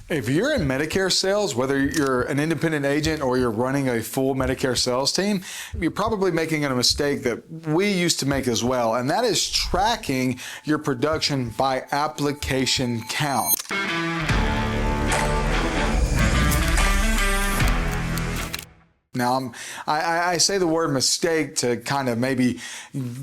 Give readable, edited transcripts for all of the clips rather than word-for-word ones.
If you're in Medicare sales, whether you're an independent agent or you're running a full Medicare sales team, you're probably making a mistake that we used to make as well, and that is tracking your production by application count. Now, I say the word mistake to kind of maybe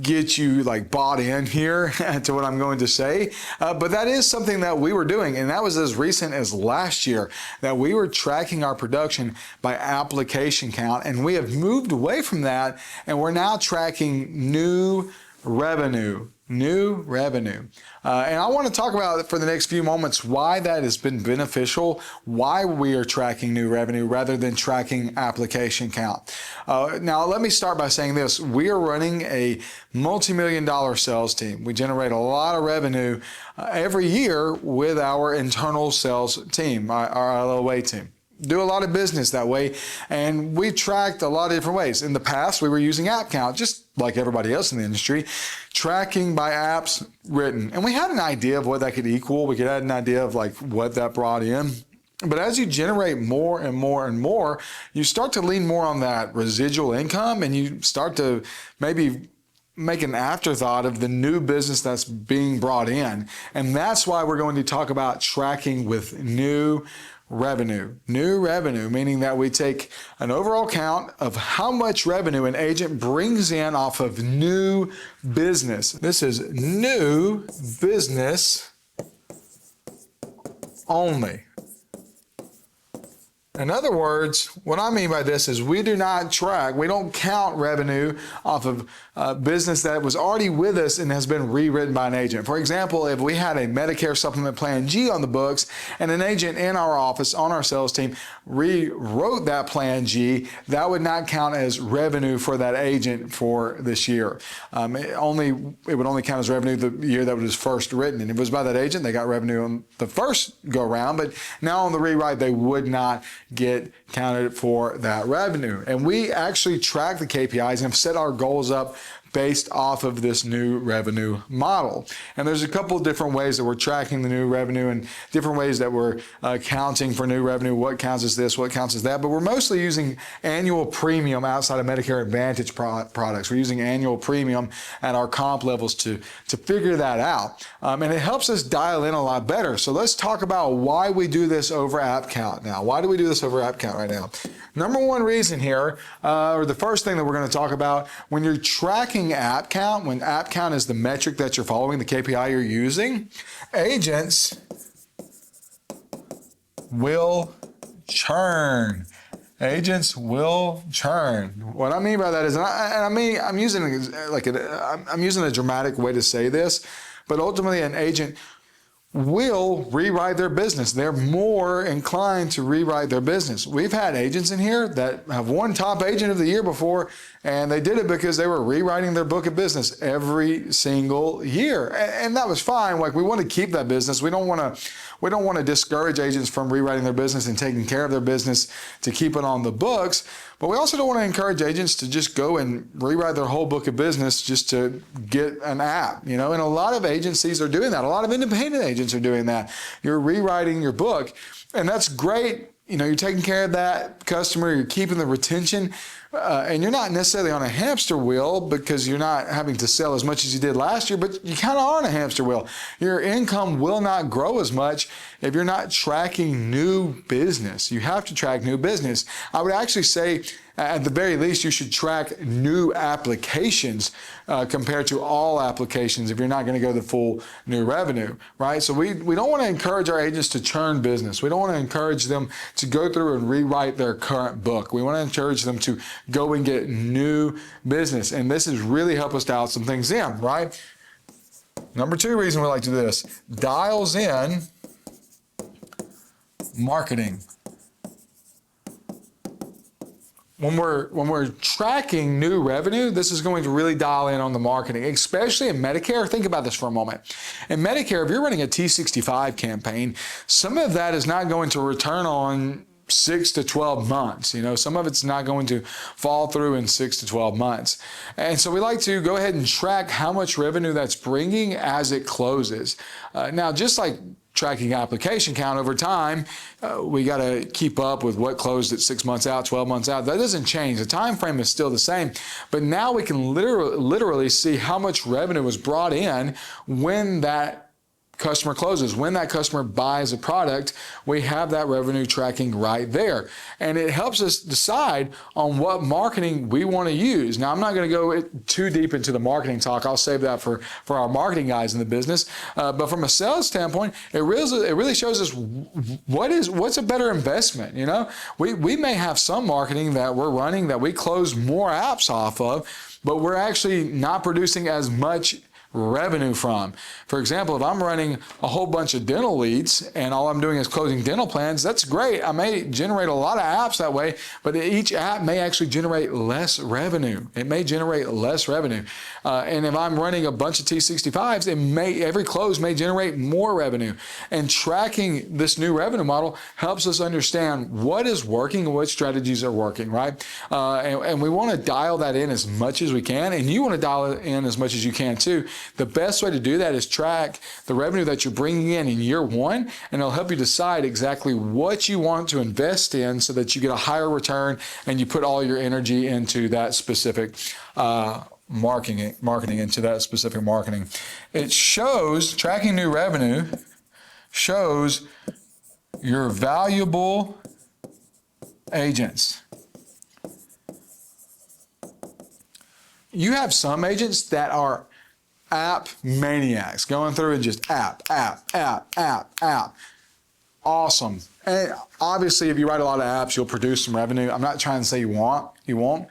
get you like bought in here to what I'm going to say, but that is something that we were doing, and that was as recent as last year, that we were tracking our production by application count, and we have moved away from that, and we're now tracking new revenue. And I want to talk about for the next few moments why that has been beneficial, why we are tracking new revenue rather than tracking application count. Now, let me start by saying this. We are running a multi-million-dollar sales team. We generate a lot of revenue every year with our internal sales team, our LOA team. Do a lot of business that way, and we tracked a lot of different ways. In the past, we were using app count, just like everybody else in the industry, tracking by apps written. And we had an idea of what that could equal. We could have an idea of like what that brought in. But as you generate more and more and more, you start to lean more on that residual income, and you start to maybe make an afterthought of the new business that's being brought in. And that's why we're going to talk about tracking with new revenue. New revenue, meaning that we take an overall count of how much revenue an agent brings in off of new business. This is new business only. In other words, what I mean by this is we do not track, we don't count revenue off of business that was already with us and has been rewritten by an agent. For example, if we had a Medicare Supplement Plan G on the books and an agent in our office on our sales team rewrote that Plan G, that would not count as revenue for that agent for this year. It would only count as revenue the year that was first written. And if it was by that agent, they got revenue on the first go round, but now on the rewrite, they would not get counted for that revenue. And we actually track the KPIs and have set our goals up based off of this new revenue model. And there's a couple of different ways that we're tracking the new revenue and different ways that we're counting for new revenue, what counts as this, what counts as that, but we're mostly using annual premium outside of Medicare Advantage products. We're using annual premium at our comp levels to figure that out. And it helps us dial in a lot better. So let's talk about why we do this over app count now. Why do we do this over app count right now? Number one reason here, or the first thing that we're going to talk about, when you're tracking app count, when app count is the metric that you're following, the KPI you're using, agents will churn. Agents will churn. What I mean by that is, I'm using a dramatic way to say this, but ultimately an agent will rewrite their business. They're more inclined to rewrite their business. We've had agents in here that have won Top Agent of the Year before, and they did it because they were rewriting their book of business every single year. And that was fine. Like, we want to keep that business. We don't want to discourage agents from rewriting their business and taking care of their business to keep it on the books. But we also don't want to encourage agents to just go and rewrite their whole book of business just to get an app, and a lot of agencies are doing that. A lot of independent agents are doing that. You're rewriting your book, and that's great. You're taking care of that customer, you're keeping the retention, and you're not necessarily on a hamster wheel because you're not having to sell as much as you did last year, but you kind of are on a hamster wheel. Your income will not grow as much if you're not tracking new business. You have to track new business. I would actually say, at the very least, you should track new applications compared to all applications if you're not going to go the full new revenue, right? So we don't want to encourage our agents to churn business. We don't want to encourage them to go through and rewrite their current book. We want to encourage them to go and get new business. And this has really helped us dial some things in, right? Number two reason we like to do this, dials in marketing. When we're tracking new revenue, this is going to really dial in on the marketing, especially in Medicare. Think about this for a moment. In Medicare, if you're running a T65 campaign, some of that is not going to return on 6 to 12 months. Some of it's not going to fall through in 6 to 12 months. And so we like to go ahead and track how much revenue that's bringing as it closes. Now, just like tracking application count over time. We got to keep up with what closed at 6 months out, 12 months out. That doesn't change. The time frame is still the same, but now we can literally see how much revenue was brought in when that customer closes. When that customer buys a product, we have that revenue tracking right there. And it helps us decide on what marketing we want to use. Now, I'm not going to go too deep into the marketing talk. I'll save that for our marketing guys in the business. But from a sales standpoint, it really shows us what's a better investment. You know, we may have some marketing that we're running that we close more apps off of, but we're actually not producing as much revenue from. For example, if I'm running a whole bunch of dental leads and all I'm doing is closing dental plans, that's great. I may generate a lot of apps that way, but each app may actually generate less revenue. It may generate less revenue. And if I'm running a bunch of T65s, every close may generate more revenue. And tracking this new revenue model helps us understand what is working and what strategies are working, right? And we want to dial that in as much as we can, and you want to dial it in as much as you can too. The best way to do that is track the revenue that you're bringing in year one, and it'll help you decide exactly what you want to invest in so that you get a higher return and you put all your energy into that specific marketing into that specific marketing. It shows, tracking new revenue shows your valuable agents. You have some agents that are app maniacs, going through and just app. Awesome. And obviously, if you write a lot of apps, you'll produce some revenue. I'm not trying to say you won't.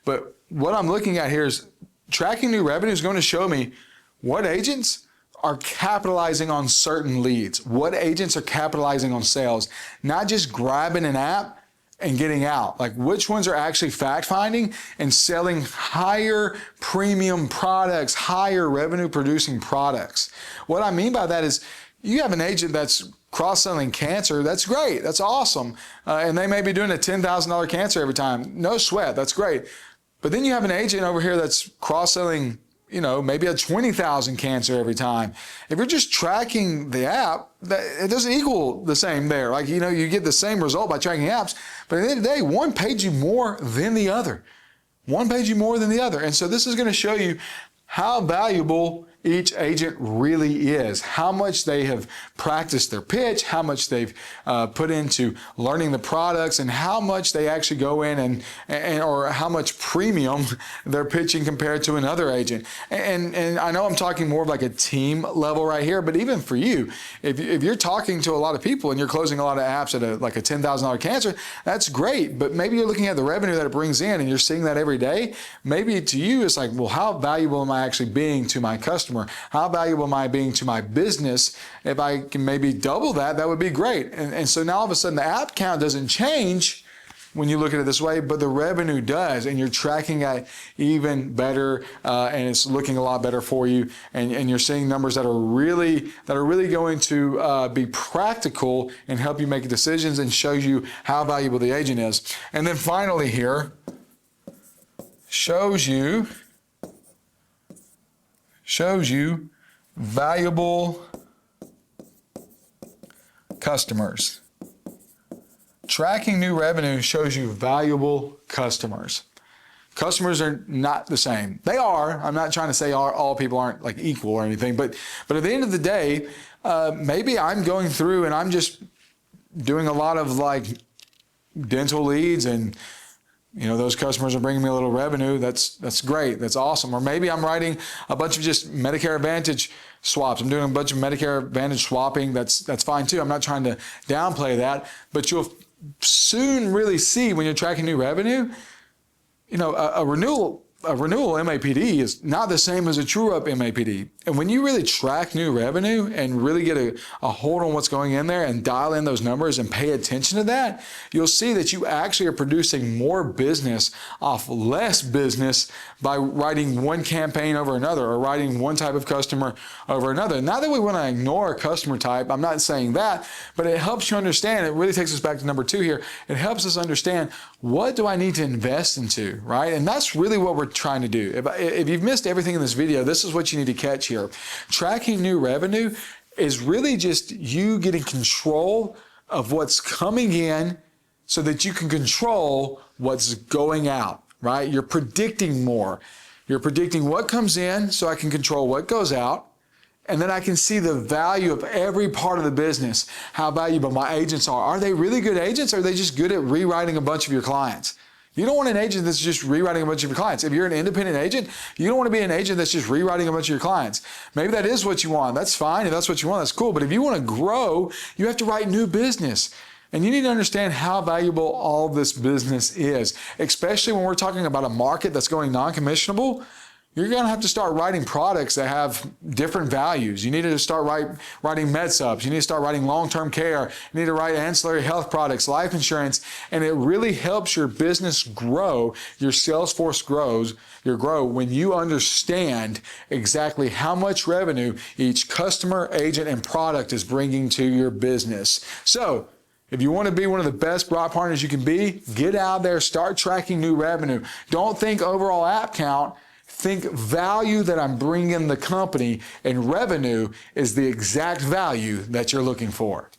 But what I'm looking at here is tracking new revenue is going to show me what agents are capitalizing on certain leads, what agents are capitalizing on sales, not just grabbing an app and getting out. Like, which ones are actually fact-finding and selling higher premium products, higher revenue-producing products. What I mean by that is, you have an agent that's cross-selling cancer, that's great, that's awesome. And they may be doing a $10,000 cancer every time. No sweat, that's great. But then you have an agent over here that's cross-selling, you know, maybe a 20,000 cancer every time. If you're just tracking the app, it doesn't equal the same there. Like, you know, you get the same result by tracking apps, but at the end of the day, one paid you more than the other. One paid you more than the other. And so this is going to show you how valuable each agent really is, how much they have practiced their pitch, how much they've put into learning the products, and how much they actually go in and or how much premium they're pitching compared to another agent. And I know I'm talking more of like a team level right here, but even for you, if you're talking to a lot of people and you're closing a lot of apps at like a $10,000 cancer, that's great. But maybe you're looking at the revenue that it brings in and you're seeing that every day. Maybe to you, it's like, well, how valuable am I actually being to my customer? How valuable am I being to my business? If I can maybe double that, that would be great. And so now all of a sudden the app count doesn't change when you look at it this way, but the revenue does, and you're tracking it even better, and it's looking a lot better for you, and you're seeing numbers that are really going to be practical and help you make decisions and show you how valuable the agent is. And then finally here, shows you valuable customers. Tracking new revenue shows you valuable customers. Customers are not the same. They are. I'm not trying to say all people aren't like equal or anything, but at the end of the day, maybe I'm going through and I'm just doing a lot of like dental leads, and you know, those customers are bringing me a little revenue. That's great. That's awesome. Or maybe I'm writing a bunch of just Medicare Advantage swaps. I'm doing a bunch of Medicare Advantage swapping. That's fine too. I'm not trying to downplay that, but you'll soon really see when you're tracking new revenue, you know, a renewal MAPD is not the same as a true-up MAPD. And when you really track new revenue and really get a hold on what's going in there and dial in those numbers and pay attention to that, you'll see that you actually are producing more business off less business by writing one campaign over another or writing one type of customer over another. Not that we want to ignore a customer type, I'm not saying that, but it helps you understand. It really takes us back to number 2 here. It helps us understand, what do I need to invest into, right? And that's really what we're trying to do. If you've missed everything in this video, this is what you need to catch here. Tracking new revenue is really just you getting control of what's coming in so that you can control what's going out, right? You're predicting more. You're predicting what comes in so I can control what goes out. And then I can see the value of every part of the business, how valuable my agents are. Are they really good agents, or are they just good at rewriting a bunch of your clients? You don't want an agent that's just rewriting a bunch of your clients. If you're an independent agent, you don't want to be an agent that's just rewriting a bunch of your clients. Maybe that is what you want. That's fine. If that's what you want, that's cool. But if you want to grow, you have to write new business. And you need to understand how valuable all this business is, especially when we're talking about a market that's going non-commissionable. You're going to have to start writing products that have different values. You need to start writing med subs. You need to start writing long-term care. You need to write ancillary health products, life insurance, and it really helps your business grow. Your sales force grow when you understand exactly how much revenue each customer, agent, and product is bringing to your business. So, if you want to be one of the best broad partners you can be, get out there, start tracking new revenue. Don't think overall app count. Think value that I'm bringing the company, and revenue is the exact value that you're looking for.